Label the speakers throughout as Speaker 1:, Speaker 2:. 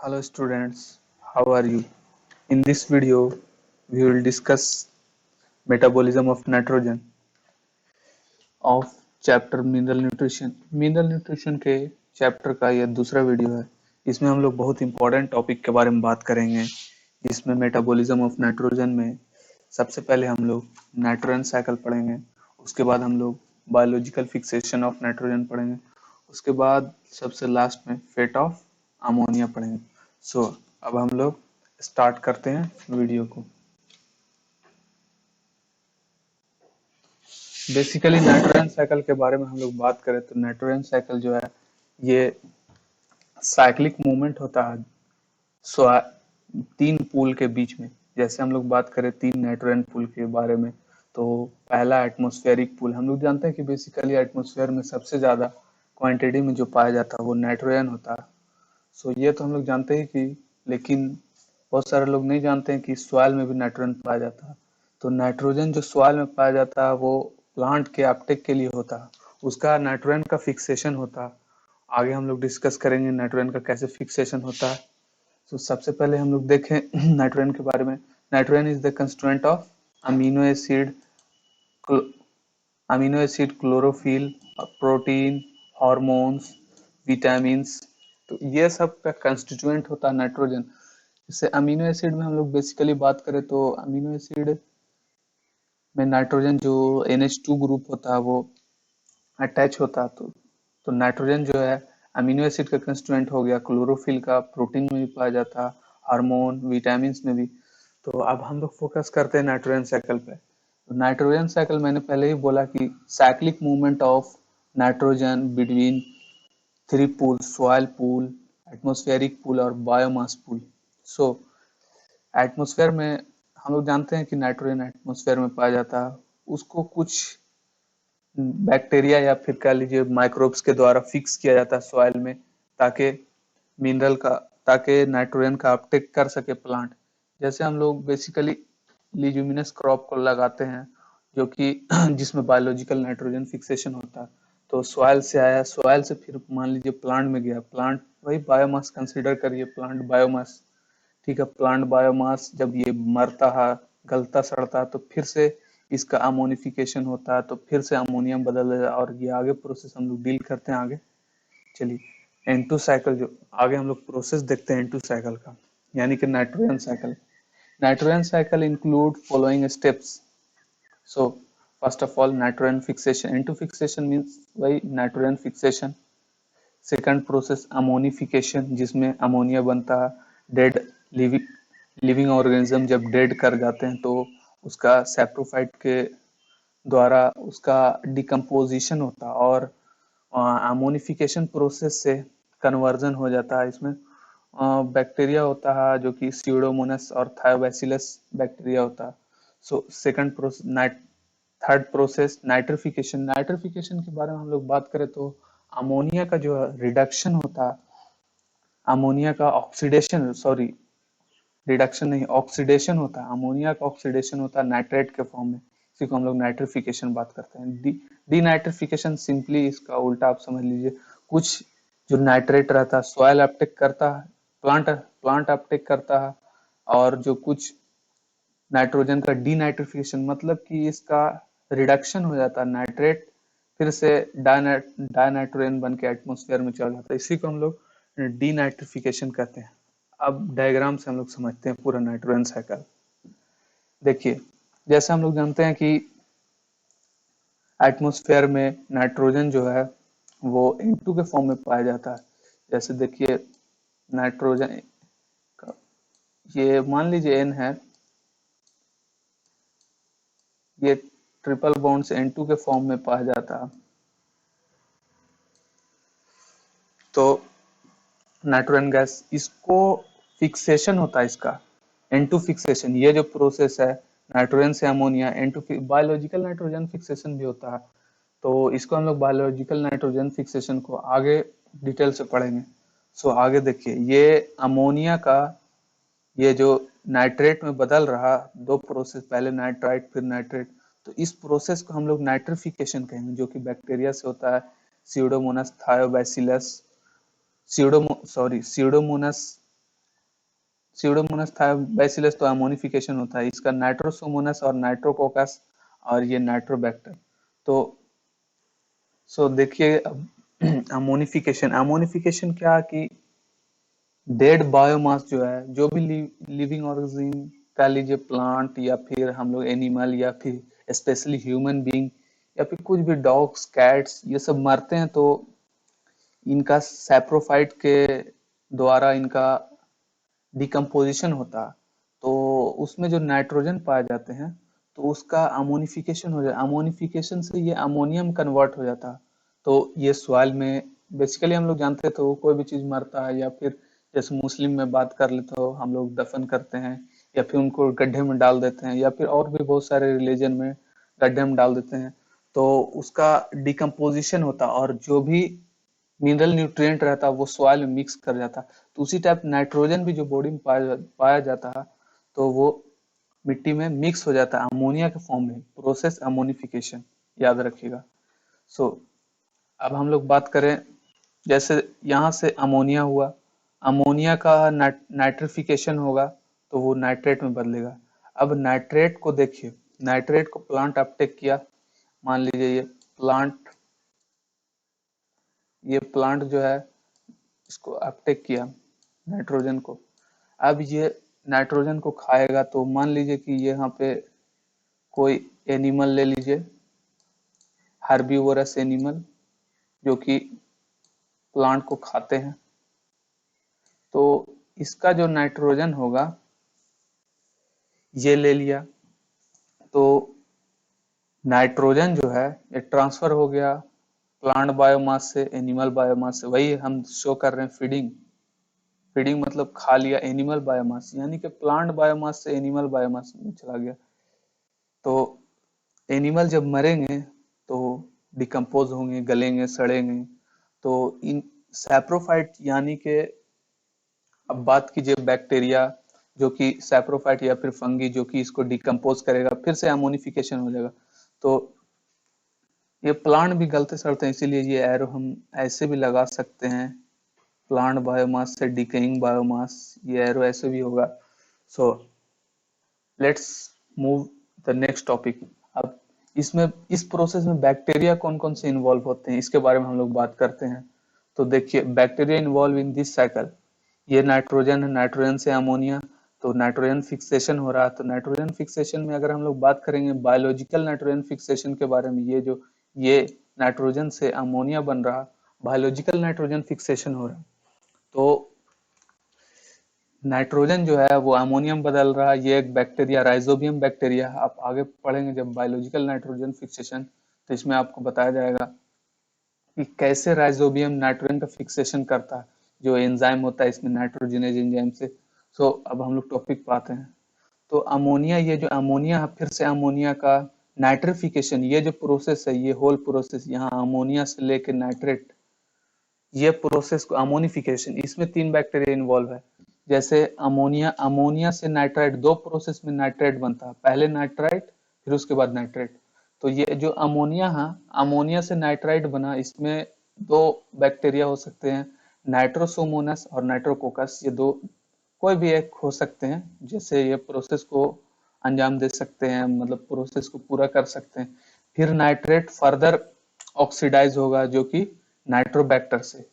Speaker 1: Hello students, how are you? In this video, we will discuss metabolism of nitrogen of chapter mineral nutrition. Mineral nutrition के chapter का यह दूसरा video है। इसमें हम लोग बहुत इंपॉर्टेंट टॉपिक के बारे में बात करेंगे। इसमें मेटाबॉलिज्म ऑफ नाइट्रोजन में सबसे पहले हम लोग नाइट्रोजन साइकिल पढ़ेंगे, उसके बाद हम लोग बायोलॉजिकल फिक्सेशन ऑफ नाइट्रोजन पढ़ेंगे, उसके बाद सबसे लास्ट में फेट ऑफ अमोनिया पढ़ेंगे। सो अब हम लोग स्टार्ट करते हैं वीडियो को। बेसिकली नाइट्रोजन साइकिल के बारे में हम लोग बात करें तो नाइट्रोजन साइकिल जो है ये साइक्लिक मूवमेंट होता है तीन पूल के बीच में। जैसे हम लोग बात करें तीन नाइट्रोजन पूल के बारे में, तो पहला एटमॉस्फेरिक पूल। हम लोग जानते हैं कि बेसिकली एटमॉस्फेयर में सबसे ज्यादा क्वांटिटी में जो पाया जाता है वो नाइट्रोजन होता है। सो ये तो हम लोग जानते हैं कि, लेकिन बहुत सारे लोग नहीं जानते हैं कि सॉइल में भी नाइट्रोजन पाया जाता है। तो नाइट्रोजन जो सॉइल में पाया जाता है वो प्लांट के अपटेक के लिए होता है, उसका नाइट्रोजन का फिक्सेशन होता है। आगे हम लोग डिस्कस करेंगे नाइट्रोजन का कैसे फिक्सेशन होता है। तो सबसे पहले हम लोग देखें नाइट्रोजन के बारे में। Nitrogen is the constituent of amino acid chlorophyll, protein, hormones, vitamins. तो ये सब का कंस्टिट्यूएंट होता है नाइट्रोजन। जैसे अमीनो एसिड में हम लोग बेसिकली बात करें तो अमीनो एसिड में नाइट्रोजन जो NH2 ग्रुप होता है वो अटैच होता है। तो नाइट्रोजन जो है अमीनो एसिड का कंस्टिट्यूएंट हो गया, क्लोरोफिल का, प्रोटीन में भी पाया जाता है, हार्मोन, विटामिन में भी। तो अब हम लोग फोकस करते हैं नाइट्रोजन साइकिल पे। तो नाइट्रोजन साइकिल मैंने पहले ही बोला कि cyclic movement of nitrogen between three pool: soil pool, atmospheric pool और बायोमास पूल। सो एटमॉस्फेयर में हम लोग जानते हैं कि नाइट्रोजन एटमॉस्फेयर में पाया जाता है, उसको कुछ बैक्टीरिया या फिर कह लीजिए माइक्रोब्स के द्वारा फिक्स किया जाता है सॉइल में, ताकि मिनरल का ताकि नाइट्रोजन का अपटेक कर सके प्लांट। जैसे हम लोग बेसिकली लीग्यूमिनस क्रॉप को लगाते हैं जो कि जिसमें बायोलॉजिकल नाइट्रोजन फिक्सेशन होता है। तो सॉइल से आया, सॉइल से फिर मान लीजिए प्लांट में गया, प्लांट वही बायोमास कंसीडर करिए, प्लांट बायोमास। ठीक है, प्लांट बायोमास जब ये मरता है, गलता सड़ता है, तो फिर से इसका अमोनिफिकेशन होता है, तो फिर से अमोनियम बदल जाता है और ये आगे प्रोसेस हम लोग डील करते हैं आगे। चलिए N2 साइकिल, जो आगे हम लोग प्रोसेस देखते हैं N2 साइकिल का, यानी कि nitrogen cycle. Nitrogen cycle include following steps. So first of all nitrogen fixation, N2 fixation means वही nitrogen fixation. Second process ammonification, जिसमें अमोनिया बनता है। डेड लिविंग लिविंग ऑर्गेनिज्म जब डेड कर जाते हैं तो उसका सैप्रोफाइट के द्वारा उसका डिकम्पोजिशन होता है और अमोनिफिकेशन प्रोसेस से कन्वर्जन हो जाता है। इसमें बैक्टीरिया होता है जो कि स्यूडोमोनास और थायोबैसिलस बैक्टीरिया होता है। So second process third process nitrification. Nitrification के बारे में हम लोग बात करें तो अमोनिया का जो रिडक्शन होता है, अमोनिया का ऑक्सीडेशन, सॉरी रिडक्शन नहीं, ऑक्सीडेशन होता है। अमोनिया का ऑक्सीडेशन होता है नाइट्रेट के फॉर्म में, इसी को हम लोग नाइट्रिफिकेशन बात करते हैं। डी नाइट्रिफिकेशन सिंपली इसका उल्टा आप समझ लीजिए, कुछ जो नाइट्रेट रहता है सॉइल अपटेक करता है, प्लांट अपटेक करता है, और जो कुछ नाइट्रोजन का डी नाइट्रिफिकेशन मतलब कि इसका रिडक्शन हो जाता है, नाइट्रेट फिर से डाइनाइट्रोजन बन के एटमोस्फेयर में चल जाता है, इसी को हम लोग डी नाइट्रिफिकेशन कहते हैं। अब डायग्राम से हम लोग समझते हैं पूरा नाइट्रोजन साइकिल। देखिए, जैसे हम लोग जानते हैं कि एटमॉस्फेयर में नाइट्रोजन जो है वो N2 के फॉर्म में पाया जाता है। जैसे देखिए नाइट्रोजन का, ये मान लीजिए N है, ये ट्रिपल बॉन्ड से N2 के फॉर्म में पाया जाता है। तो नाइट्रोजन गैस, इसको फिक्सेशन होता है इसका N2 फिक्सेशन। ये जो प्रोसेस है नाइट्रोजन से ammonia N2 biological nitrogen fixation भी होता है। तो इसको हम लोग बायोलॉजिकल नाइट्रोजन फिक्सेशन को आगे डिटेल से पढ़ेंगे। सो आगे देखिए, ये अमोनिया का ये जो नाइट्रेट में बदल रहा, दो प्रोसेस, पहले नाइट्राइट फिर नाइट्रेट, तो इस प्रोसेस को हम लोग नाइट्रिफिकेशन कहेंगे, जो कि बैक्टीरिया से होता है। Pseudomonas Thiobacillus, Pseudomonas Pseudomonas Thiobacillus तो अमोनिफिकेशन होता है, इसका नाइट्रोसोमोनास और नाइट्रोकोकस और ये नाइट्रोबैक्टर। तो सो देखिए अमोनिफिकेशन, अमोनिफिकेशन क्या कि डेड बायोमास जो है, जो भी लिविंग ऑर्गेनिज्म कह लीजिए, प्लांट या फिर हम लोग एनिमल या फिर स्पेशली ह्यूमन बीइंग या फिर कुछ भी डॉग्स कैट्स, ये सब मरते हैं तो इनका सैप्रोफाइट के द्वारा इनका डिकम्पोजिशन होता, तो उसमें जो नाइट्रोजन पाए जाते हैं तो उसका अमोनिफिकेशन हो जाता, अमोनिफिकेशन से ये अमोनियम कन्वर्ट हो जाता। तो ये सॉइल में बेसिकली हम लोग जानते हैं, तो कोई भी चीज मरता है या फिर जैसे मुस्लिम में बात कर ले तो हम लोग दफन करते हैं या फिर उनको गड्ढे में डाल देते हैं, या फिर और भी बहुत सारे रिलीजन में गड्ढे में डाल देते हैं, तो उसका डिकम्पोजिशन होता और जो भी मिनरल न्यूट्रिएंट रहता है वो सॉइल में मिक्स कर जाता। तो उसी टाइप नाइट्रोजन भी जो बॉडी में पाया जाता है तो वो मिट्टी में मिक्स हो जाता है अमोनिया के फॉर्म में, प्रोसेस अमोनिफिकेशन, याद रखिएगा। सो अब हम लोग बात करें, जैसे यहाँ से अमोनिया हुआ, अमोनिया का नाइट्रिफिकेशन होगा तो वो नाइट्रेट में बदलेगा। अब नाइट्रेट को देखिए, नाइट्रेट को प्लांट अपटेक किया, मान लीजिए ये प्लांट जो है इसको अपटेक किया नाइट्रोजन को। अब ये नाइट्रोजन को खाएगा, तो मान लीजिए कि ये यहाँ पे कोई एनिमल ले लीजिए, हर्बीवोरस एनिमल जो कि प्लांट को खाते हैं, तो इसका जो नाइट्रोजन होगा ये ले लिया, तो नाइट्रोजन जो है ये ट्रांसफर हो गया प्लांट बायोमास से एनिमल बायोमास से, वही हम शो कर रहे हैं फीडिंग। फीडिंग मतलब खा लिया एनिमल बायोमास, यानी कि प्लांट बायोमास से एनिमल बायोमास में चला गया। तो एनिमल जब मरेंगे तो डिकम्पोज होंगे, गलेंगे, सड़ेंगे, तो इन सैप्रोफाइट यानी कि अब बात कीजिए बैक्टीरिया जो कि सैप्रोफाइट या फिर फंगी जो कि इसको डिकम्पोज करेगा, फिर से अमोनिफिकेशन हो जाएगा। तो ये प्लांट भी गलते सड़ते हैं, इसीलिए ये एरो हम ऐसे भी लगा सकते हैं, प्लांट बायोमास से डिकेइंग बायोमास, ये एरो ऐसे भी होगा। So let's move the next topic. अब इसमें इस प्रोसेस में बैक्टीरिया कौन कौन से इन्वॉल्व होते हैं इसके बारे में हम लोग बात करते हैं। तो देखिए bacteria involve in this cycle, ये नाइट्रोजन है, नाइट्रोजन से अमोनिया, तो नाइट्रोजन फिक्सेशन हो रहा है। तो नाइट्रोजन फिक्सेशन में अगर हम लोग बात करेंगे बायोलॉजिकल नाइट्रोजन फिक्सेशन के बारे में, ये नाइट्रोजन से अमोनिया बन रहा, बायोलॉजिकल नाइट्रोजन फिक्सेशन हो रहा। तो नाइट्रोजन जो है वो अमोनियम बदल रहा है, ये एक बैक्टीरिया राइजोबियम बैक्टीरिया, आप आगे पढ़ेंगे जब बायोलॉजिकल नाइट्रोजन फिक्सेशन, तो इसमें आपको बताया जाएगा कि कैसे राइजोबियम नाइट्रोजन का फिक्सेशन करता है, जो एंजाइम होता है इसमें नाइट्रोजनेज एंजाइम से। सो अब हम लोग टॉपिक पे आते हैं। तो अमोनिया, ये जो अमोनिया फिर से अमोनिया का नाइट्रिफिकेशन, ये जो प्रोसेस है, ये होल प्रोसेस यहाँ अमोनिया से लेके नाइट्रेट, ये प्रोसेस को अमोनिफिकेशन, इसमें 3 बैक्टीरिया इन्वॉल्व है। जैसे अमोनिया, अमोनिया से नाइट्राइट, 2 प्रोसेस में नाइट्रेट बनता है, पहले नाइट्राइट फिर उसके बाद नाइट्रेट। तो ये जो अमोनिया है, अमोनिया से नाइट्राइट बना, इसमें 2 बैक्टीरिया हो सकते हैं, नाइट्रोसोमोनास और नाइट्रोकोकस, ये 2 कोई भी एक हो सकते हैं, जैसे ये प्रोसेस को अंजाम दे सकते हैं, मतलब प्रोसेस को पूरा कर सकते हैं। फिर नाइट्रेट फर्दर ऑक्सीडाइज होगा जो कि नाइट्रोबैक्टर से।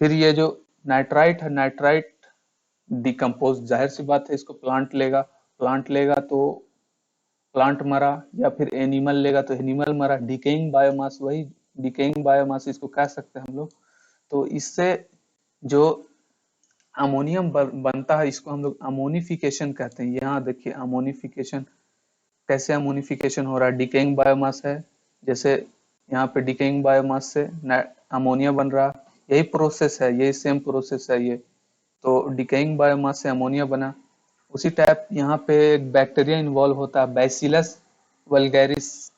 Speaker 1: फिर ये जो नाइट्राइट है, नाइट्राइट डिकम्पोज, जाहिर सी बात है इसको प्लांट लेगा, प्लांट लेगा तो प्लांट मरा, या फिर एनिमल लेगा तो एनिमल मरा, डिकेइंग बायोमास, वही डिकेइंग बायोमास इसको कह सकते हैं हम लोग। तो इससे जो अमोनियम बनता है इसको हम लोग अमोनिफिकेशन कहते हैं। यहाँ देखिए अमोनिफिकेशन, कैसे अमोनिफिकेशन हो रहा है, डिकेइंग बायोमास है, जैसे यहाँ पे डिकेइंग बायोमास से अमोनिया बन रहा, यही प्रोसेस है, यही सेम प्रोसेस है ये। तो डिकेइंग बायोमास से अमोनिया बना। उसी टाइप यहाँ पे एक बैक्टीरिया इन्वॉल्व होता है, बैसिलस वल्गैरिस,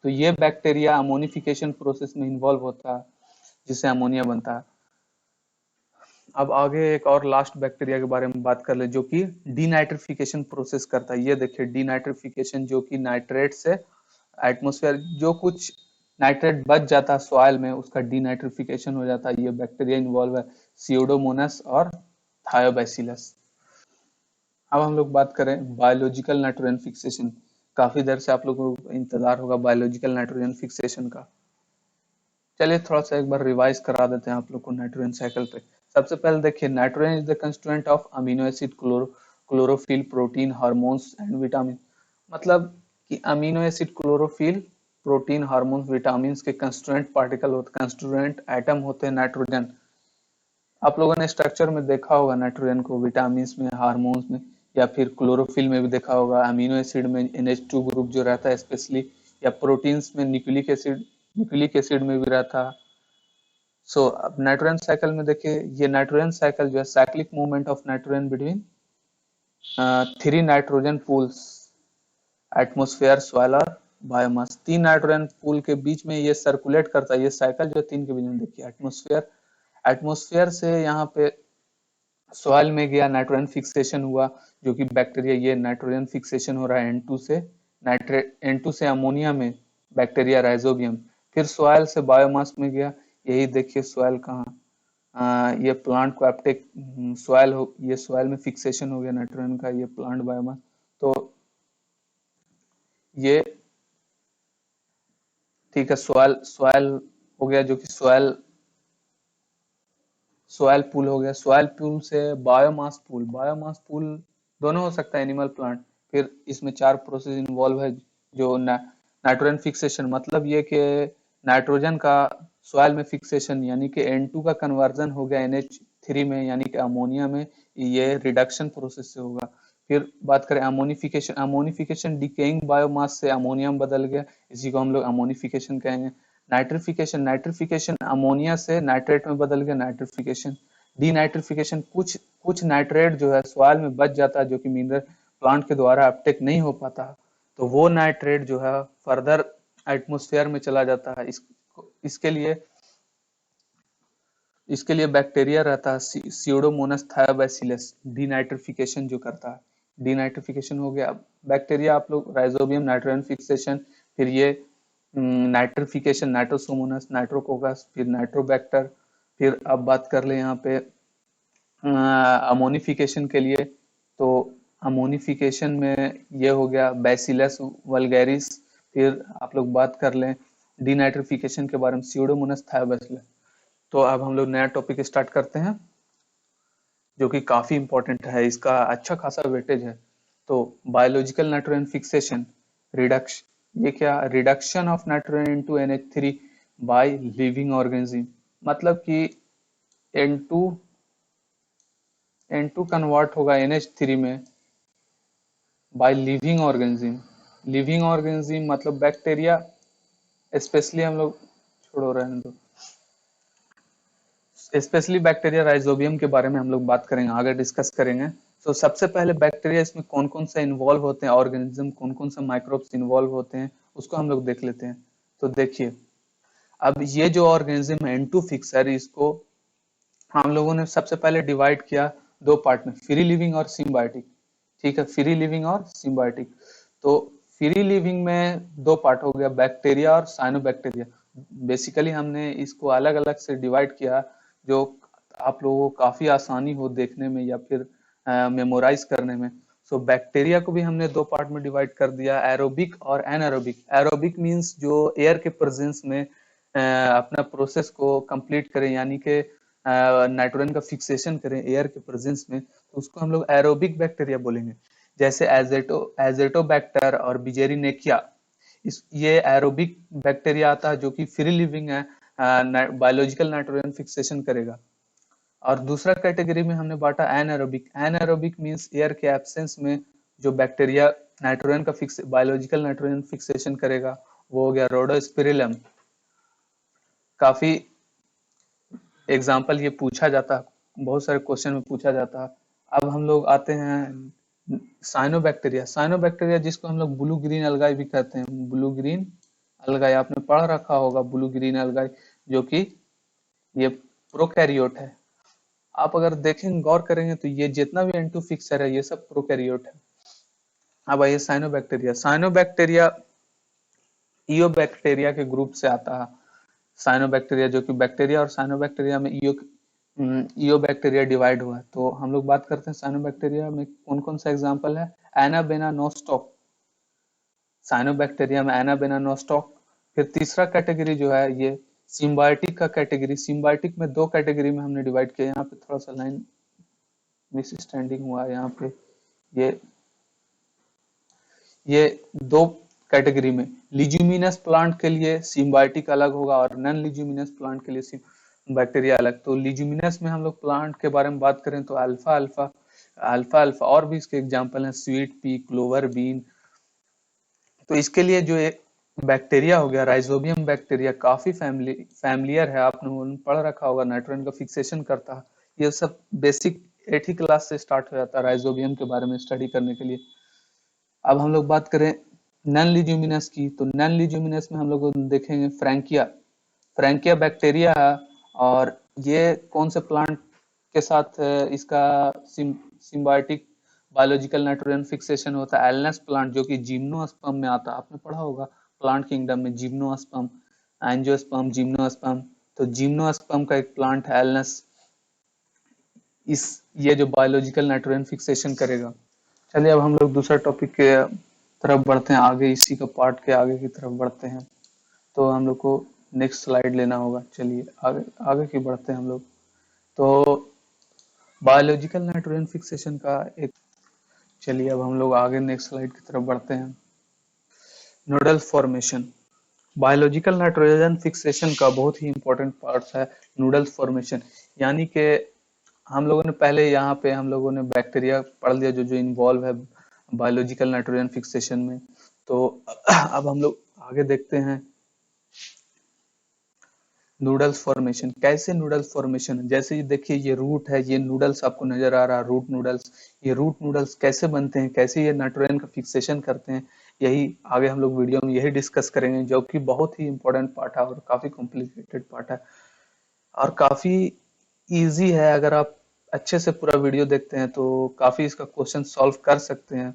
Speaker 1: तो ये बैक्टीरिया अमोनिफिकेशन प्रोसेस में इन्वॉल्व होता है जिससे अमोनिया बनता है। अब आगे एक और लास्ट बैक्टीरिया के बारे में बात कर ले जो कि डीनाइट्रिफिकेशन प्रोसेस करता है। ये देखिए डीनाइट्रिफिकेशन, जो कि नाइट्रेट से एटमॉस्फेयर जो कुछ नाइट्रेट बच जाता है सॉइल में, उसका डीनाइट्रिफिकेशन हो जाता है, ये बैक्टीरिया इन्वॉल्व है, सियोडोमोनास और थायोबैसिलस। अब हम लोग बात करें बायोलॉजिकल नाइट्रोजन फिक्सेशन। काफी देर से आप लोगों को इंतजार होगा बायोलॉजिकल नाइट्रोजन फिक्सेशन का। चलिए थोड़ा सा एक बार रिवाइज करा देते हैं आप लोग को नाइट्रोजन साइकिल पे। सबसे पहले देखिए, nitrogen is the constituent of amino acid, chlorophyll, protein, hormones and vitamin. मतलब कि amino acid, chlorophyll, protein, hormones, vitamin के कंस्टिट्यूएंट पार्टिकल होते, कंस्टिट्यूएंट एटम होते हैं नाइट्रोजन। आप लोगों ने स्ट्रक्चर में देखा होगा नाइट्रोजन को, विटामिन में, हार्मोन्स में, या फिर क्लोरोफिल में भी देखा होगा, अमीनो एसिड में NH2 ग्रुप जो रहता है स्पेशली, या प्रोटीन्स में न्यूक्लिक एसिड में भी रहता है। सो अब नाइट्रोजन साइकिल में देखिए, ये नाइट्रोजन साइकिल जो है cyclic movement of nitrogen between three nitrogen pools, atmosphere, soil और बायोमास। तीन नाइट्रोजन पूल के बीच में ये सर्कुलेट करता है, ये साइकिल जो तीन के बीच में देखिए, एटमोस्फेयर से यहाँ पे सॉइल में गया, नाइट्रोजन फिक्सेशन हुआ, जो कि बैक्टीरिया, ये नाइट्रोजन फिक्सेशन हो रहा है N2 से, नाइट्रेट N2 से अमोनिया में, बैक्टीरिया राइजोबियम। फिर सॉइल से बायोमास में गया, यही देखिए सॉइल कहाँ, ये प्लांट को अपटेक, सॉइल हो, ये सॉइल में फिक्सेशन हो गया नाइट्रोजन का, ये प्लांट बायोमास। तो ये ठीक है, सॉइल सॉइल हो गया, जो कि सॉयल पूल हो गया। सॉयल पूल से बायोमास पूल दोनों हो सकता है, एनिमल प्लांट। फिर इसमें चार प्रोसेस इन्वॉल्व है, जो नाइट्रोजन फिक्सेशन, मतलब ये कि नाइट्रोजन का सॉयल में फिक्सेशन, यानी कि N2 का कन्वर्जन हो गया NH3 में, यानी कि अमोनिया में, ये रिडक्शन प्रोसेस से होगा। फिर बात करें अमोनिफिकेशन, डिकेइंग बायोमास से अमोनिया में बदल गया, इसी को हम लोग अमोनिफिकेशन कहेंगे। नाइट्रिफिकेशन अमोनिया से नाइट्रेट में बदल गया, नाइट्रिफिकेशन। डीनाइट्रिफिकेशन, कुछ कुछ नाइट्रेट जो है सॉइल में बच जाता है, जो कि मिनरल प्लांट के द्वारा अपटेक नहीं हो पाता, तो वो नाइट्रेट जो है फर्दर एटमोस्फेयर में चला जाता है। इसके लिए इसके लिए बैक्टीरिया रहता है, स्यूडोमोनास थायोबैसिलस, डीनाइट्रिफिकेशन जो करता है। डीनाइट्रिफिकेशन हो गया। बैक्टीरिया आप लोग राइजोबियम, नाइट्रोजन फिक्सेशन, फिर ये नाइट्रिफिकेशन, नाइट्रोसोमोनास, नाइट्रोकोकस, फिर नाइट्रोबैक्टर। फिर अब बात कर ले यहाँ पे अमोनिफिकेशन के लिए, तो अमोनिफिकेशन में ये हो गया बैसिलस वल्गैरिस। फिर आप लोग बात कर लें डीनाइट्रिफिकेशन के बारे में, स्यूडोमोनास थायोबैसिलस। तो अब हम लोग नया टॉपिक स्टार्ट करते हैं, जो कि काफी इंपॉर्टेंट है, इसका अच्छा खासा वेटेज है। तो बायोलॉजिकल नाइट्रोजन फिक्सेशन, रिडक्शन, ये क्या, reduction of nitrogen into NH3 by living organism. मतलब कि N2 N2 कन्वर्ट होगा NH3 में by living organism. Living organism मतलब बैक्टीरिया, स्पेशली हम लोग छोड़ो रहने दो, स्पेशली बैक्टीरिया राइजोबियम के बारे में हम लोग बात करेंगे, आगे डिस्कस करेंगे। तो सबसे पहले बैक्टीरिया, इसमें कौन कौन सा इन्वॉल्व होते हैं, ऑर्गेनिज्म कौन कौन सा माइक्रोब्स इन्वॉल्व होते हैं, उसको हम लोग देख लेते हैं। तो देखिए, अब ये जो ऑर्गेनिज्म है N2 फिक्सर, इसको हम लोगों ने सबसे पहले डिवाइड किया दो पार्ट में, फ्री लिविंग और सिम्बायोटिक। ठीक है, फ्री लिविंग और सिम्बायोटिक। तो फ्री लिविंग में दो पार्ट हो गया, बैक्टीरिया और साइनोबैक्टीरिया। बेसिकली हमने इसको अलग अलग से डिवाइड किया, जो आप लोगों को काफी आसानी हो देखने में या फिर मेमोराइज करने में। सो बैक्टीरिया को भी हमने दो पार्ट में डिवाइड कर दिया, एरोबिक और एनारोबिक। एरोबिक मींस जो एयर के प्रेजेंस में अपना प्रोसेस को कंप्लीट करें, यानी कि नाइट्रोजन का फिक्सेशन करें एयर के प्रेजेंस में, तो उसको हम लोग एरोबिक बैक्टीरिया बोलेंगे। जैसे एजेटोबैक्टर और बिजेरिनेकिया, ये एरोबिक बैक्टीरिया आता है, जो कि फ्री लिविंग है, बायोलॉजिकल नाइट्रोजन फिक्सेशन करेगा। और दूसरा कैटेगरी में हमने बांटा एनएरोबिक। एनएरोबिक मींस एयर के एब्सेंस में जो बैक्टीरिया नाइट्रोजन का बायोलॉजिकल नाइट्रोजन फिक्सेशन करेगा, वो हो गया रोडोस्पिरिलम। काफी एग्जाम्पल ये पूछा जाता है, बहुत सारे क्वेश्चन में पूछा जाता है। अब हम लोग आते हैं साइनोबैक्टीरिया जिसको हम लोग ब्लू ग्रीन अलगाई भी कहते हैं। ब्लू ग्रीन अलगाई आपने पढ़ रखा होगा, ब्लू ग्रीन अलगाई, जो कि ये प्रोकैरियोट है। आप अगर देखेंगे, गौर करेंगे, तो ये जितना भी N2 फिक्सर है, ये सब प्रोकैरियोट है। अब आइए साइनोबैक्टीरिया ईओबैक्टीरिया के ग्रुप से आता है। साइनोबैक्टीरिया, जो कि बैक्टीरिया और साइनोबैक्टीरिया में ईओ बैक्टीरिया डिवाइड हुआ है। तो हम लोग बात करते हैं साइनोबैक्टीरिया में कौन कौन सा एग्जाम्पल है। एनाबेना नोस्टॉक, साइनोबैक्टीरिया में एनाबेना नोस्टॉक। फिर तीसरा कैटेगरी जो है ये सिम्बायोटिक का कैटेगरी। सिम्बायोटिक में दो कैटेगरी में हमने डिवाइड किया, यहाँ पे थोड़ा सा लाइन मिस स्टैंडिंग हुआ है यहाँ पे। ये ये दो कैटेगरी में, लिज्यूमिनस प्लांट के लिए सिम्बायोटिक अलग होगा और नॉन लिज्यूमिनस प्लांट के लिए बैक्टीरिया अलग। तो लिज्यूमिनस में हम लोग प्लांट के बारे में बात करें तो अल्फा अल्फा, अल्फा अल्फा और भी इसके एग्जांपल हैं, स्वीट पी, क्लोवर बीन। तो इसके लिए जो एक बैक्टीरिया हो गया राइजोबियम बैक्टीरिया, काफी फैमिलियर है, आपने पढ़ रखा होगा, नाइट्रोजन का फिक्सेशन करता है। ये सब बेसिक 8वीं क्लास से स्टार्ट हो जाता है राइजोबियम के बारे में स्टडी करने के लिए। अब हम लोग बात करें नॉन लिज्यूमिनस की, तो नॉन लिज्यूमिनस में हम लोग देखेंगे फ्रैंकिया। फ्रैंकिया बैक्टीरिया है और ये कौन से प्लांट के साथ इसका सिम्बायोटिक बायोलॉजिकल नाइट्रोजन फिक्सेशन होता है। एल्नस प्लांट जो कि जिम्नोस्पर्म में आता है, आपने पढ़ा होगा प्लांट किंगडम में जिम्नोस्पर्म, एंजियोस्पर्म, जिम्नोस्पर्म। तो जिम्नोस्पर्म का एक प्लांट है एल्नस, इस ये जो बायोलॉजिकल नाइट्रोजन फिक्सेशन करेगा। चलिए अब हम लोग दूसरा टॉपिक के तरफ बढ़ते हैं, आगे इसी का पार्ट के आगे की तरफ बढ़ते हैं। तो हम लोग को नेक्स्ट स्लाइड लेना होगा। चलिए आगे आगे की बढ़ते हैं हम लोग। तो बायोलॉजिकल नाइट्रोजन फिक्सेशन का एक, चलिए अब हम लोग आगे नेक्स्ट स्लाइड की तरफ बढ़ते हैं। Nodal formation, biological nitrogen fixation का बहुत ही इंपॉर्टेंट पार्ट है नूडल फॉर्मेशन। यानी कि हम लोगों ने पहले यहाँ पे हम लोगों ने बैक्टीरिया पढ़ लिया जो जो इन्वॉल्व है बायोलॉजिकल नाइट्रोजन फिक्सेशन में। तो अब हम लोग आगे देखते हैं नूडल्स फॉर्मेशन। कैसे नूडल्स फॉर्मेशन, जैसे ये देखिए ये रूट है, ये नूडल्स आपको नजर आ रहा है, रूट नूडल्स। ये रूट नूडल्स कैसे बनते हैं, कैसे ये नाइट्रोजन का फिक्सेशन करते हैं, यही आगे हम लोग वीडियो में यही डिस्कस करेंगे, जो कि बहुत ही इंपॉर्टेंट पार्ट है और काफी कॉम्प्लिकेटेड पार्ट है और काफी इजी है। अगर आप अच्छे से पूरा वीडियो देखते हैं तो काफी इसका क्वेश्चन सॉल्व कर सकते हैं,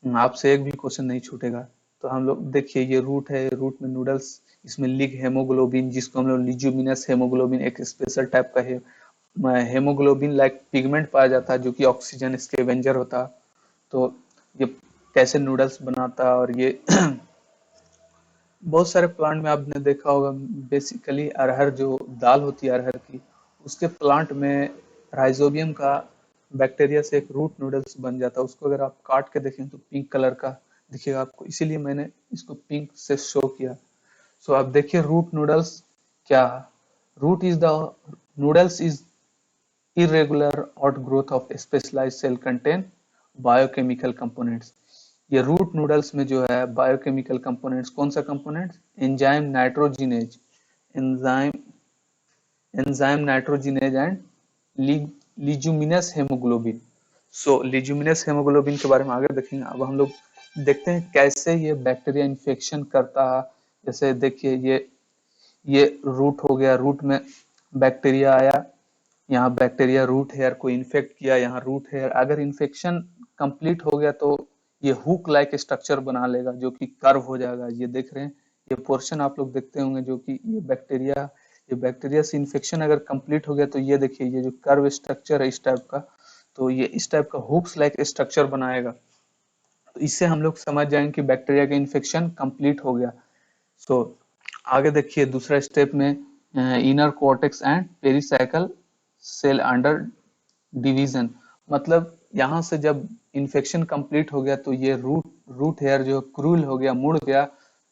Speaker 1: आपसे एक भी क्वेश्चन नहीं छूटेगा। तो हम लोग देखिए ये रूट है, रूट में नूडल्स, इसमें लिग हेमोग्लोबिन जिसको हम लोग लिज्यूमिनस हेमोग्लोबिन, एक स्पेशल टाइप का है हेमोग्लोबिन लाइक पिगमेंट पाया जाता है जो कि ऑक्सीजन स्कैवेंजर होता है। तो ये कैसे नूडल्स बनाता है, और ये बहुत सारे प्लांट में आपने देखा होगा, बेसिकली अरहर जो दाल होती है अरहर की, उसके प्लांट में राइजोबियम का बैक्टीरिया से एक रूट नूडल्स बन जाता है। उसको अगर आप काट के देखें तो पिंक कलर का दिखेगा आपको, इसीलिए मैंने इसको पिंक से शो किया। सो आप देखिए रूट नूडल्स क्या, root is the nodules is irregular outgrowth of specialized cell contain biochemical components। ये रूट नूडल्स में जो है बायोकेमिकल कंपोनेंट्स, कौन सा components, enzyme nitrogenase, enzyme enzyme nitrogenase and leguminous haemoglobin. So leguminous haemoglobin के बारे में आगे देखेंगे। अब हम लोग देखते हैं कैसे ये बैक्टीरिया इन्फेक्शन करता है। जैसे देखिए ये रूट हो गया, रूट में बैक्टीरिया आया, यहाँ बैक्टीरिया रूट हेयर को इन्फेक्ट किया, यहाँ रूट हेयर अगर इन्फेक्शन कंप्लीट हो गया तो ये हुक लाइक स्ट्रक्चर बना लेगा जो कि कर्व हो जाएगा। ये देख रहे हैं, ये पोर्शन आप लोग देखते होंगे जो कि ये बैक्टीरिया से इन्फेक्शन अगर कंप्लीट हो गया तो ये देखिए ये जो कर्व स्ट्रक्चर है इस टाइप का, तो ये इस टाइप का हुक्स लाइक स्ट्रक्चर बनाएगा। तो इससे हम लोग समझ जाएंगे कि बैक्टीरिया का इन्फेक्शन कंप्लीट हो गया। सो आगे देखिए दूसरा स्टेप में inner cortex and pericycle cell under division, मतलब यहाँ से जब इन्फेक्शन कंप्लीट हो गया तो ये रूट हेयर जो क्रूल हो गया, मुड़ गया,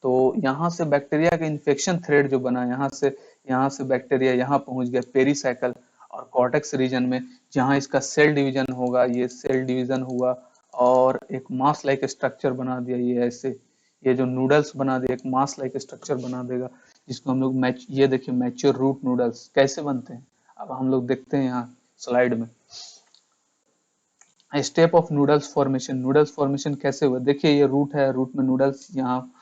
Speaker 1: तो यहाँ से बैक्टीरिया का इन्फेक्शन थ्रेड जो बना, यहाँ से बैक्टीरिया यहाँ पहुंच गया पेरिसाइकल और कॉर्टेक्स रीजन में, जहाँ इसका सेल डिवीजन होगा, ये सेल डिवीजन हुआ और एक मास लाइक स्ट्रक्चर बना दिया। ये ऐसे ये जो नूडल्स बना दिया एक मास लाइक स्ट्रक्चर बना देगा, जिसको हम लोग ये देखिए मैच्योर रूट नूडल्स कैसे बनते हैं। अब हम लोग देखते हैं यहाँ स्लाइड में step of noodles formation. Noodles formation कैसे हुआ, देखिए ये रूट है, रूट में नूडल्स, यहाँ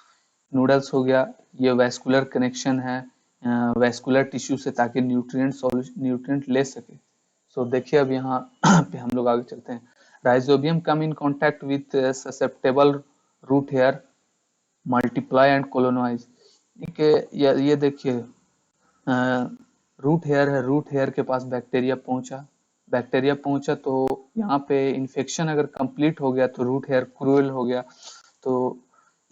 Speaker 1: नूडल्स हो गया, ये वैस्कुलर कनेक्शन है वैस्कुलर टिश्यू से ताकि न्यूट्रिएंट ले सके। सो देखिए अब यहाँ पे हम लोग आगे चलते हैं। Rhizobium come in contact with susceptible root hair multiply and colonize. ये देखिए रूट हेयर है, रूट हेयर के पास बैक्टीरिया पहुंचा तो यहाँ पे इन्फेक्शन अगर कंप्लीट हो गया तो रूट हेयर क्रूएल हो गया। तो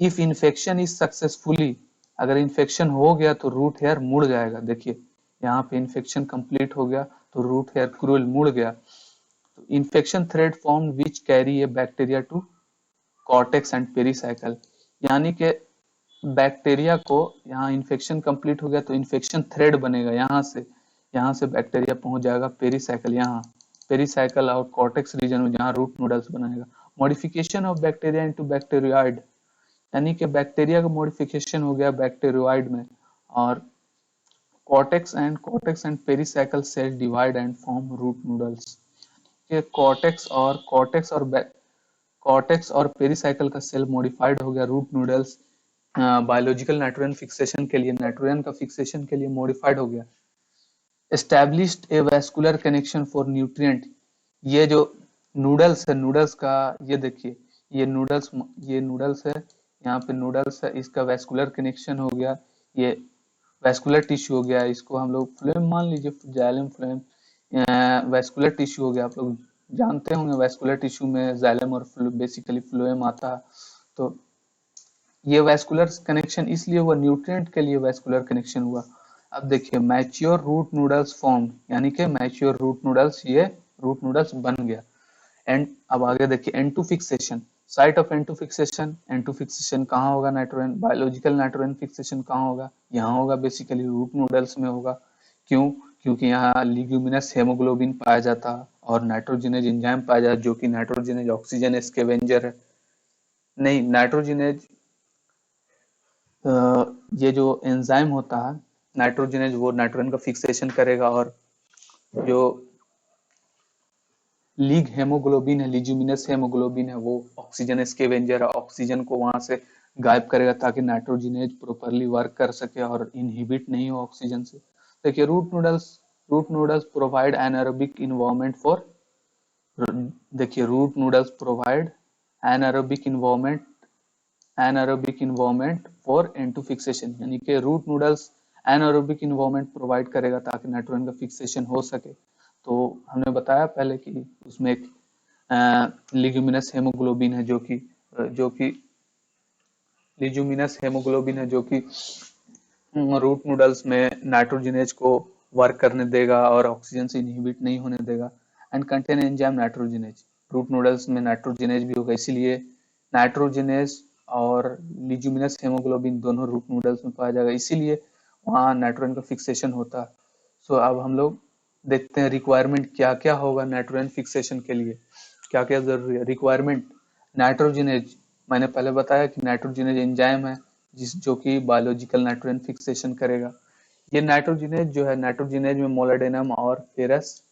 Speaker 1: इफ इन्फेक्शन इज सक्सेसफुली, अगर इन्फेक्शन हो गया तो रूट हेयर मुड़ जाएगा। देखिए यहाँ पे इन्फेक्शन कंप्लीट हो गया तो रूट हेयर क्रूएल मुड़ गया। तो infection thread form which carry a bacteria to cortex and pericycle, यानी कि बैक्टीरिया को, यहाँ इन्फेक्शन कंप्लीट हो गया तो इन्फेक्शन थ्रेड बनेगा, यहाँ से बैक्टीरिया पहुंच जाएगा पेरिसाइकल, यहाँ पेरिसाइकल और कॉर्टेक्स रीजन में जहाँ रूट नूडल्स बनाएगा। मॉडिफिकेशन ऑफ बैक्टीरिया इनटू बैक्टीरियोइड, यानी कि बैक्टीरिया का मॉडिफिकेशन हो गया बैक्टीरियोइड में, और cortex and pericycle cell divide and form root nodules. के कॉर्टेक्स और पेरिसाइकल का सेल मॉडिफाइड हो गया root nodules, biological nitrogen fixation के लिए, नाइट्रोजन का फिक्सेशन के लिए मॉडिफाइड हो गया। Established A vascular connection for nutrient, ये जो नूडल्स है, नूडल्स का ये देखिए, ये नूडल्स है, यहाँ पे नूडल्स है, इसका वैस्कुलर कनेक्शन हो गया, ये वैस्कुलर टिश्यू हो गया, इसको हम लोग फ्लोएम मान लीजिए, जाइलम फ्लोएम वैस्कुलर टिश्यू हो गया। आप लोग जानते होंगे वैस्कुलर टिश्यू में जाइलम और बेसिकली फ्लोएम आता है। तो ये वैस्कुलर कनेक्शन इसलिए हुआ, न्यूट्रिएंट के लिए वैस्कुलर कनेक्शन हुआ। अब देखिए मैच्योर रूट नूडल्स फॉर्म, यानी कि मैच्योर रूट नूडल्स, ये रूट नूडल्स बन गया। एंड अब आगे देखिए N two fixation, site of N two fixation, N two fixation कहाँ होगा, नाइट्रोजन, बायोलॉजिकल नाइट्रोजन फिक्सेशन कहाँ होगा, यहाँ होगा, बेसिकली रूट नूडल्स में होगा। क्यों? क्योंकि यहाँ लिग्यूमिनस हेमोग्लोबिन पाया जाता है और नाइट्रोजिनेज एंजाइम पाया जाता है, जो कि नाइट्रोजिनेज ऑक्सीजन स्कैवेंजर है। नहीं, नाइट्रोजिनेज ये जो एंजाइम होता है नाइट्रोजिनेज, वो नाइट्रोजन का फिक्सेशन करेगा, और जो लीग हेमोग्लोबिन है, लिग्यूमिनस हेमोग्लोबिन है, वो ऑक्सीजन स्कैवेंजर है, ऑक्सीजन को वहां से गायब करेगा ताकि नाइट्रोजिनेज प्रॉपरली वर्क कर सके और इनहिबिट नहीं हो ऑक्सीजन से। देखिए root nodules provide anaerobic environment for, देखिए root nodules provide anaerobic environment for N two fixation, यानी कि root nodules anaerobic environment provide करेगा ताकि नाइट्रोजन का फिक्सेशन हो सके। तो हमने बताया पहले कि उसमें एक लिग्यूमिनस हेमोग्लोबिन है, जो कि लिग्यूमिनस हेमोग्लोबिन है, जो कि रूट नूडल्स में नाइट्रोजिनेज को वर्क करने देगा और ऑक्सीजन से इनहिबिट नहीं होने देगा। And contain enzyme nitrogenase, root nodules में नाइट्रोजिनेज भी होगा, इसीलिए नाइट्रोजिनेज और लिग्यूमिनस हेमोग्लोबिन दोनों रूट नूडल्स में पाया जाएगा, इसीलिए वहाँ नाइट्रोजन का फिक्सेशन होता है। सो अब हम लोग देखते हैं रिक्वायरमेंट क्या क्या होगा नाइट्रोजन फिक्सेशन के लिए, क्या क्या जरूरी है। रिक्वायरमेंट, नाइट्रोजिनेज, मैंने पहले बताया कि नाइट्रोजिनेज एंजाइम है जो कि बायोलॉजिकल नाइट्रोजन फिक्सेशन करेगा। ये नाइट्रोजिनेज जो है, नाइट्रोजिनेज में मोलाडेनम और फेरस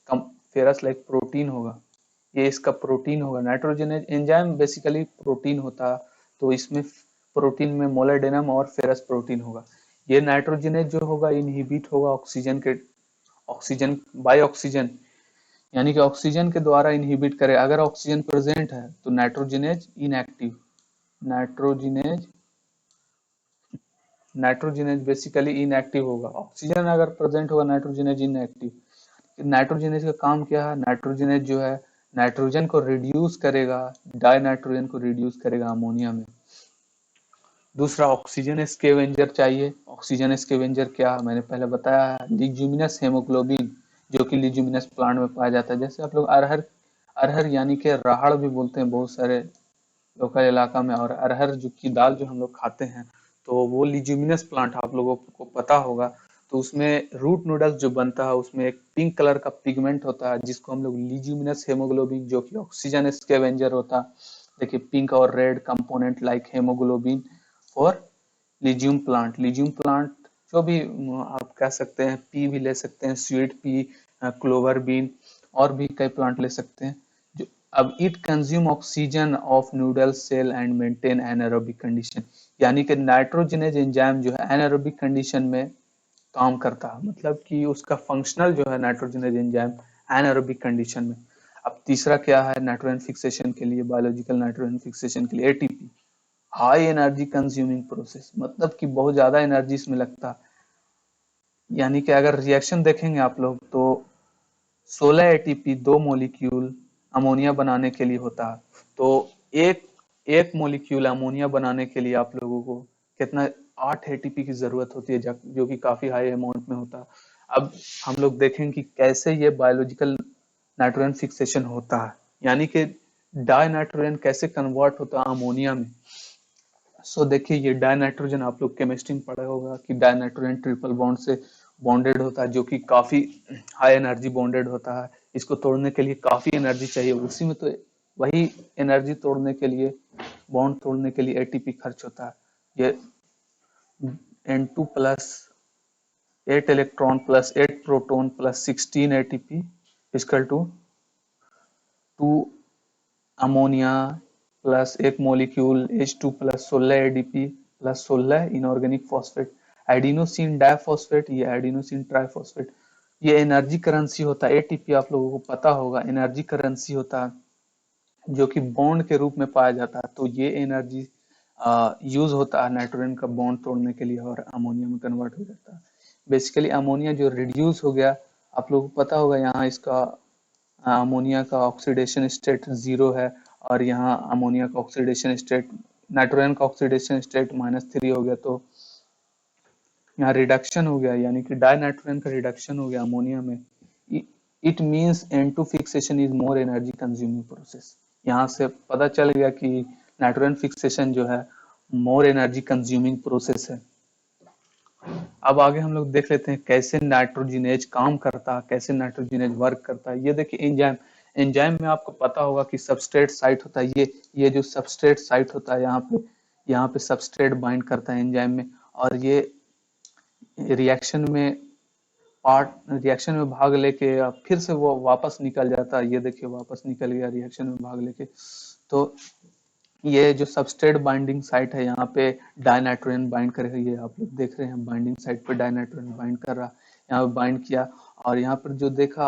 Speaker 1: लाइक प्रोटीन होगा, ये इसका प्रोटीन होगा। नाइट्रोजिनेज एंजाइम बेसिकली प्रोटीन होता है, तो इसमें प्रोटीन में मोलाडेनम और फेरस प्रोटीन होगा। ये नाइट्रोजिनेज जो होगा इनहिबिट होगा ऑक्सीजन बाय ऑक्सीजन, यानी कि ऑक्सीजन के द्वारा इनहिबिट करे। अगर ऑक्सीजन प्रेजेंट है तो nitrogenase inactive, nitrogenase nitrogenase basically inactive होगा। ऑक्सीजन अगर प्रेजेंट होगा, नाइट्रोजिनेज इनएक्टिव। नाइट्रोजिनेज का काम क्या है? नाइट्रोजिनेज जो है नाइट्रोजन को रिड्यूस करेगा, डाई नाइट्रोजन को रिड्यूस करेगा अमोनिया में। दूसरा ऑक्सीजन स्कैवेंजर चाहिए। ऑक्सीजन स्कैवेंजर क्या है? मैंने पहले बताया है, लिग्यूमिनस हेमोग्लोबिन, जो कि लिग्यूमिनस प्लांट में पाया जाता है। जैसे आप लोग अरहर अरहर यानी कि राहड़ भी बोलते हैं बहुत सारे लोकल इलाका में, और अरहर जो की दाल जो हम लोग खाते हैं, तो वो लिग्यूमिनस प्लांट आप लोगों को पता होगा। तो उसमें रूट नूडल्स जो बनता है उसमें एक पिंक कलर का पिगमेंट होता है जिसको हम लोग लिग्यूमिनस हेमोग्लोबिन, जो कि ऑक्सीजन स्कैवेंजर होता है। देखिए पिंक और red component like haemoglobin for legume plant जो भी आप कह सकते हैं, पी भी ले सकते हैं, स्वीट पी, क्लोवर बीन, और भी कई प्लांट ले सकते हैं। जो अब it consume oxygen of nodule cell and maintain anaerobic condition, यानी कि नाइट्रोजनेज एंजाइम जो है एनारोबिक कंडीशन में काम करता है, मतलब कि उसका फंक्शनल जो है नाइट्रोजनेज एंजाइम एनारोबिक कंडीशन में। अब तीसरा क्या है नाइट्रोजन फिक्सेशन के लिए, बायोलॉजिकल नाइट्रोजन फिक्सेशन के लिए? ATP, high energy consuming process, मतलब कि बहुत ज्यादा एनर्जी इसमें लगता है। यानी कि अगर रिएक्शन देखेंगे आप लोग तो 16 एटीपी 2 मॉलिक्यूल अमोनिया बनाने के लिए होता है। तो एक एक मॉलिक्यूल अमोनिया बनाने के लिए आप लोगों को कितना 8 एटीपी की जरूरत होती है, जो कि काफी हाई अमाउंट में होता है। अब हम लोग देखेंगे कि कैसे ये बायोलॉजिकल नाइट्रोजन फिक्सेशन होता है, यानी कि डाई नाइट्रोजन कैसे कन्वर्ट होता है अमोनिया में। सो देखिए, ये डाई नाइट्रोजन आप लोग केमिस्ट्री में पढ़ा होगा कि डाई नाइट्रोजन ट्रिपल बॉन्ड से बॉन्डेड होता है, जो कि काफी हाई एनर्जी बॉन्डेड होता है। इसको तोड़ने के लिए काफी एनर्जी चाहिए, उसी में तो वही एनर्जी तोड़ने के लिए, बॉन्ड तोड़ने के लिए एटीपी खर्च होता है। ये N2 plus 8 electron plus 8 proton plus 16 ATP equal to 2 ammonia plus एक molecule H2 plus 16 ADP plus 16 inorganic phosphate, adenosine diphosphate, ये एडिनोसिन ट्राइफॉस्फेट। ये एनर्जी करेंसी होता है। एटीपी आप लोगों को पता होगा एनर्जी करेंसी होता है, जो कि बॉन्ड के रूप में पाया जाता है। तो ये एनर्जी यूज होता है नाइट्रोजन का बॉन्ड तोड़ने के लिए और अमोनिया में कन्वर्ट हो जाता है। बेसिकली अमोनिया जो रिड्यूस हो गया, आप लोगों को पता होगा यहाँ इसका अमोनिया का ऑक्सीडेशन स्टेट 0 है, और यहाँ अमोनिया का ऑक्सीडेशन स्टेट, नाइट्रोजन का ऑक्सीडेशन स्टेट -3 हो गया। तो यहाँ रिडक्शन हो गया, यानी कि डाई नाइट्रोजन का रिडक्शन हो गया अमोनिया में। It means N2 fixation is more energy consuming process. यहाँ से पता चल गया कि नाइट्रोजन फिक्सेशन जो है मोर एनर्जी कंज्यूमिंग प्रोसेस है। अब आगे हम लोग देख लेते हैं कैसे नाइट्रोजिनेज काम करता है, कैसे नाइट्रोजिनेज वर्क करता है। ये देखिए एंजाइम, एंजाइम में आपको पता होगा कि सबस्ट्रेट साइट होता है। ये जो सबस्ट्रेट साइट होता है, यहाँ पे सबस्ट्रेट बाइंड करता है एंजाइम में, और ये रिएक्शन में भाग लेके फिर से वो वापस निकल जाता है। ये देखिए वापस निकल गया रिएक्शन में भाग लेके। तो ये जो सबस्ट्रेट बाइंडिंग साइट है, यहाँ पे डाइनाइट्रोजन बाइंड करेगा। ये आप लोग देख रहे हैं बाइंडिंग साइट पे डाइनाइट्रोजन बाइंड कर रहा है, यहाँ पे बाइंड किया। और यहाँ पर जो देखा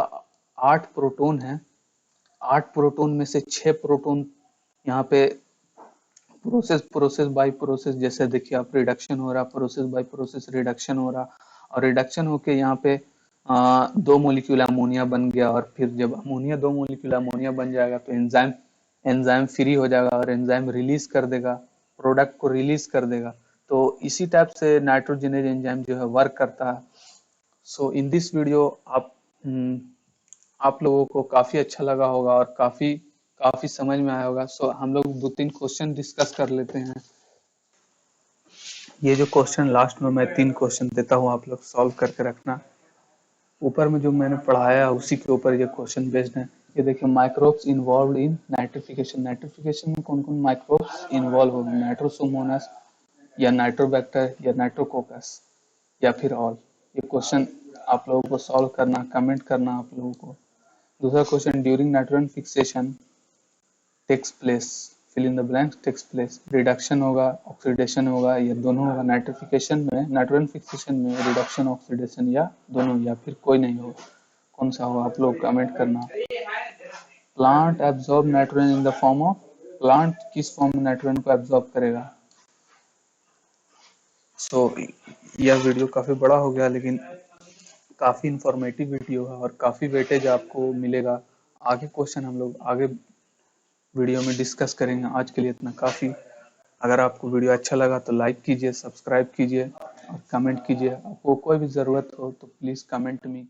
Speaker 1: 8 प्रोटोन है, 8 प्रोटोन में से 6 प्रोटोन यहाँ पे प्रोसेस बाय प्रोसेस, जैसे देखिए आप रिडक्शन हो रहा, प्रोसेस बाय प्रोसेस रिडक्शन हो रहा, और रिडक्शन होके यहाँ पे 2 मोलिक्यूल अमोनिया बन गया। और फिर जब दो मोलिक्यूल अमोनिया बन जाएगा तो एंजाइम एंजाइम फ्री हो जाएगा और एंजाइम रिलीज कर देगा, प्रोडक्ट को रिलीज कर देगा। तो इसी टाइप से नाइट्रोजनेज एंजाइम जो है वर्क करता है। सो इन दिस वीडियो आप लोगों को काफी अच्छा लगा होगा और काफी काफी समझ में आया होगा। सो हम लोग 2-3 क्वेश्चन डिस्कस कर लेते हैं। ये जो क्वेश्चन लास्ट में मैं 3 क्वेश्चन देता हूँ, आप लोग सॉल्व करके रखना। ऊपर में जो मैंने पढ़ाया उसी के ऊपर ये क्वेश्चन बेस्ड है। ये देखिए, microbes involve in nitrification. Nitrification में कौन कौन माइक्रोब्स इन्वॉल्व होंगे? नाइट्रोसोमोनास या नाइट्रोबैक्टर या नाइट्रोकोकस या फिर ऑल। ये क्वेश्चन आप लोगों को सॉल्व करना, कमेंट करना आप लोगों को। दूसरा question, during nitrogen fixation takes place, fill in the blanks takes place. Reduction होगा, ऑक्सीडेशन होगा, या दोनों होगा? नाइट्रिफिकेशन में, नाइट्रोजन फिक्सेशन में रिडक्शन, ऑक्सीडेशन, या दोनों, या फिर कोई नहीं होगा? कौन सा होगा आप लोग कमेंट करना। Plant absorb nitrogen in the form of, plant किस फॉर्म में नाइट्रोजन को एब्जॉर्ब करेगा? सो यह वीडियो काफी बड़ा हो गया, लेकिन काफी इंफॉर्मेटिव वीडियो है और काफी वेटेज आपको मिलेगा। आगे क्वेश्चन हम लोग आगे वीडियो में डिस्कस करेंगे। आज के लिए इतना काफी। अगर आपको वीडियो अच्छा लगा तो लाइक कीजिए, सब्सक्राइब कीजिए और कमेंट कीजिए। आपको कोई भी ज़रूरत हो तो प्लीज़ कमेंट मी।